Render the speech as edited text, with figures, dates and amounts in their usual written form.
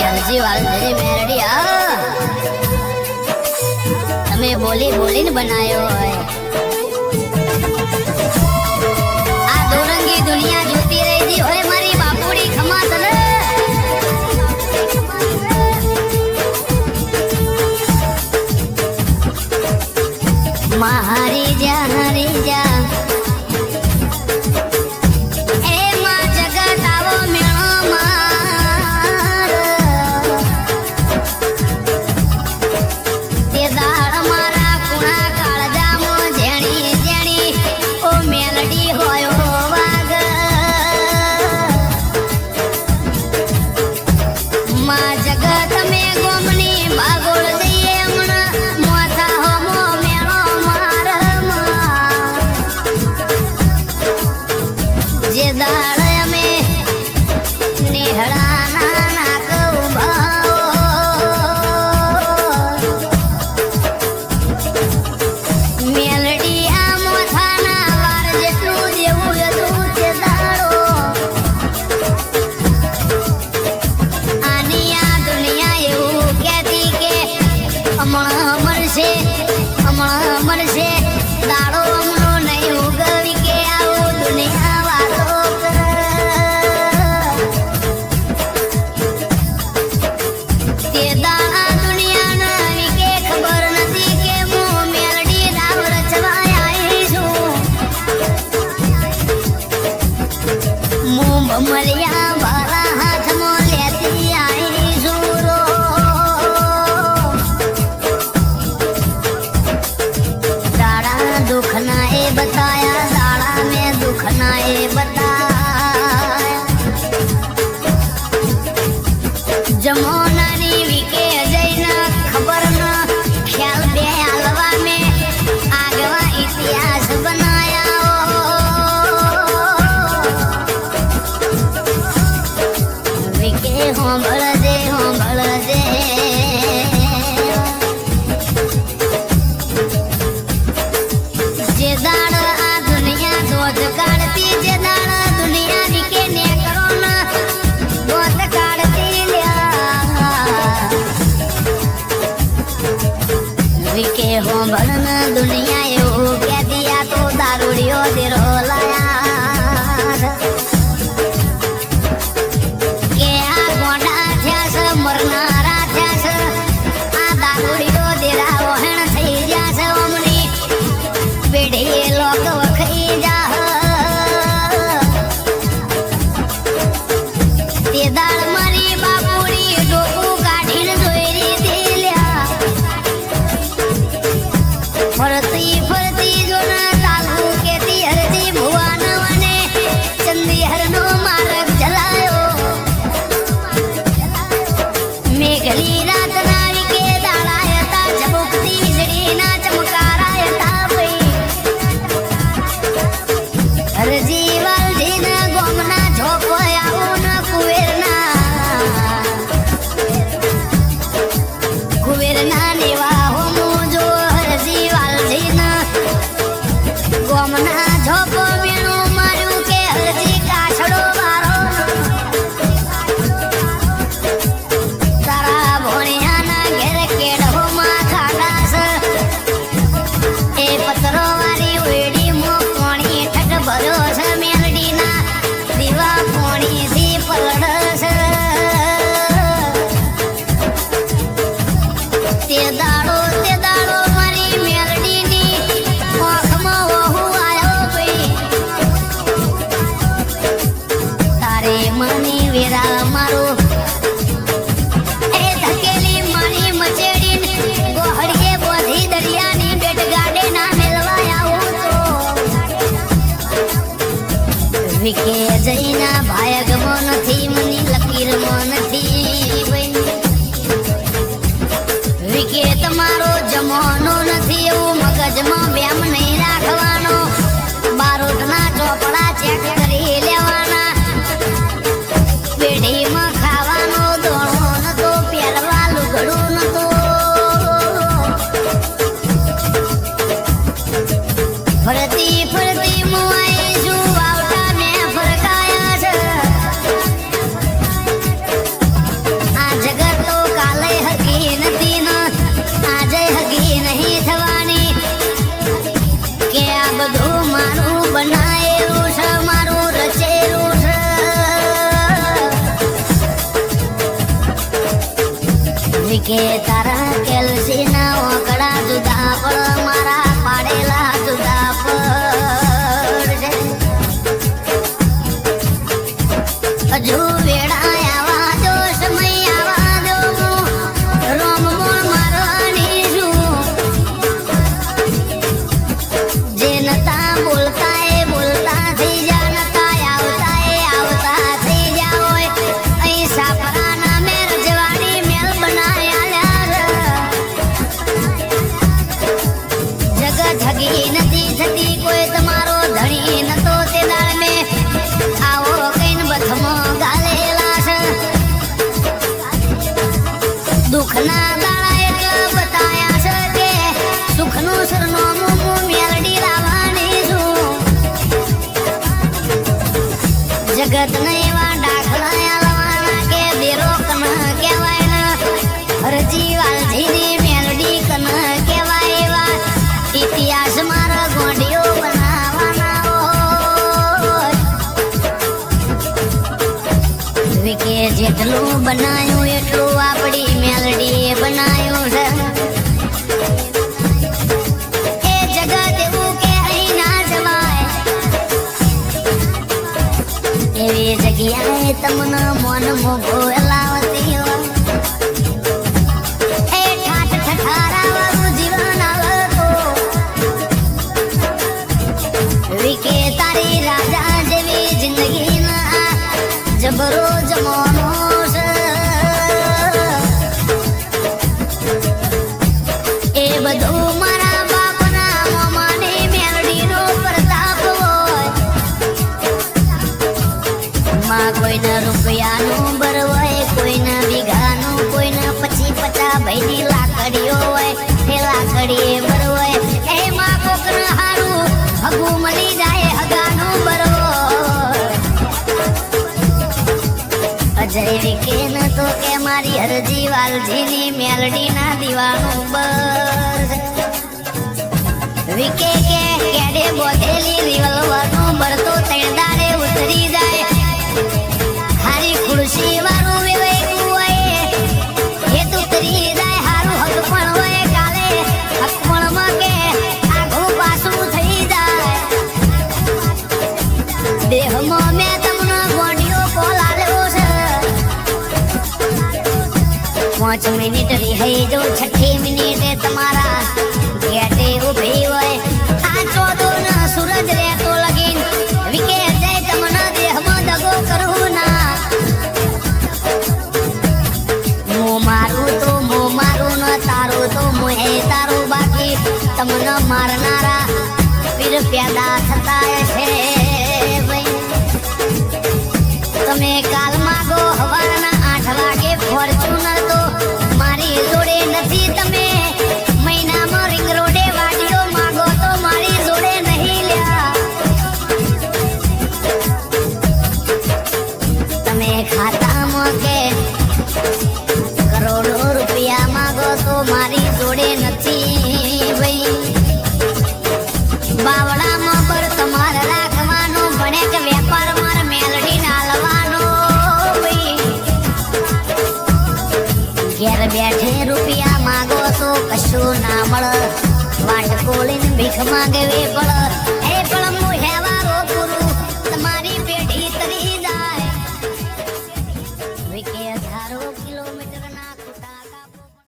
હરજી વાલજી મેરડિયા તમે બોલી બોલીને બનાયો હોય આ દોરંગી દુનિયા જોતી રહી હોય મારી બાપુડી ખમાત ને મારી જા दुनिया कह दिया तो दारूड़ियों दे रोलाया के आ गोंडा थ्यास मरनारा थ्यास आ दारूड़ियों दे रावण थई जास ओमनी बेढ़ी लोग वखई जा ते दाल मारी बापुड़ी डोकू काढीन जोईरी दिल्या फरती फरती जोना तालू केती हरती भुवन वने चंदी हरनो मार्ग जलायो मेघली रात नावी के दाड़ायता चमकती वीजળી ना चमकारायता भई हरजी वालजी ना गोमना झोपयाऊ ना कुवेरना नेवा हो जो हरजी गोमना झोपो मीणू मारू के हरजी काछड़ो वारो तारा भोणिया ना घेर केड़ो मां खाडास ए पत्रो वाली वेड़ी मो कोणी ठक भरो छ मेलडी ना दीवा कोणी थी पलड़स ते दाड़ो मारी मेलडी नी आँखमा वहू आयो भई तारे मनी वेरा मारो ए धकेली मारी मचेड़ी गोहड़िए बोधी दरिया नी बेट गाडे ना मिलवाया हो तो विके जईना भायग मो नथी मनी लकीर मो नथी विके तमारो जमानो नथी એવું મગજમાં બેમ નહીં રાખવાનો બારોટના ચોપડા ચેક કરી લેવાના પેઢીમાં ખાવાનો દોણો નતો પહેરવા લુગડું નતો ફરતી ફરતી મુઆઈ જુ આવતા મેં ફરકાયા છે આ વિકે તારા કેલસી ના ઓકડા જુદા પડ મારા પાડેલા જુદા પડ હજુ વેળા આવા દો સમય આવા દો રોમ મોણ મારવાની છું જે નતા બોલતા એ બોલતા થઈ જા નતા આવતા થઈ જા હોય અહીં સાપરાના મેર જવાડી મેલ બનાયા જગત હગી નથી થતી કોઈ તમારો ધણી નતો તે દાળ મેં આવો કઈન બથમો ગાલેલા છે દુઃખના દાડા એટલા બતાયા છે કે સુખનું સરનામું મેલડી લાવવાની છું જગત ને એવા દાખલા લાવવાના કે બેરો કન કહેવાય ને હરજી વાલજીની મેલડી કન કહેવાય એવા ઇતિહાસ મારા ગોંડીઓ બનાવવાના હોય વિકે જેટલું બનાયું એટલું આપણી મેલડીએ બનાયું છે એ જગત એવું કે અહીં ના જવાય એવી જગ્યાએ તમને મન મોઘો લાવતી હોય એ ઠાઠ ઠઠારાવાળું જીવન આવે તો વિકે તારી રાજા જેવી જિંદગી ના જબરો જમાનો છે એ બધું મારા બાપના મામાની મેલડીનો પ્રતાપ હોય માં કોઈને રૂપિયાનું બર હોય કોઈને વીઘાનું કોઈને 50-50 ભાઈની લાકડીઓ હોય એ લાકડીએ બર હોય એ માં કોકને હારું હગું મળી જાય હગાનું બર હોય અજય વિકે ન તો કે મારી હરજી વાલજીની મેલડી ના દીવાનું બર વિકે કે કેડે બોધેલી રિવોલ્વરનું બળતો તણદારે ઉતરી જાય હારી ખુરશી વાળું વિવેકું હોય એ ઉતરી જાય હારું હક પણ હોય કાલે હક પણ કે આઘું પાછું થઈ જાય દેહમાં મેં તમને ગોંડીઓ કોલ આલ્યો છે 5 મિનિટ રહી જો 6 મિનિટે તમારા ગેટે ઉભી હોય આ ચોદો ના સૂરજ રહેતો લગીન વિકે જય તમને દેહમાં દગો કરું ના હું મારું ન તારું તો મોહે તારું બાકી તમને મારનારા પીર પેદા થતા છે ભાઈ તમે કાલ માગો હવારના 8 વાગે ફોર્ચ્યુનર તો મારી જોડે નથી તમે મહિનામાં રિંગ રોડે વાડીઓ માગો તો મારી જોડે નહીં લ્યા તમે ખાતામાં કે કરોડો રૂપિયા માગો તો મારી જોડે નથી ભાઈ બાવડામાં પર તમારે રાખવાનો ભણે કે વેપાર માર મેલડી ના લવાનો ઘેર બેઠે રૂપિયા માગો તો કશું ના મળે વાટ કોલીને ભીખ માંગવી પડે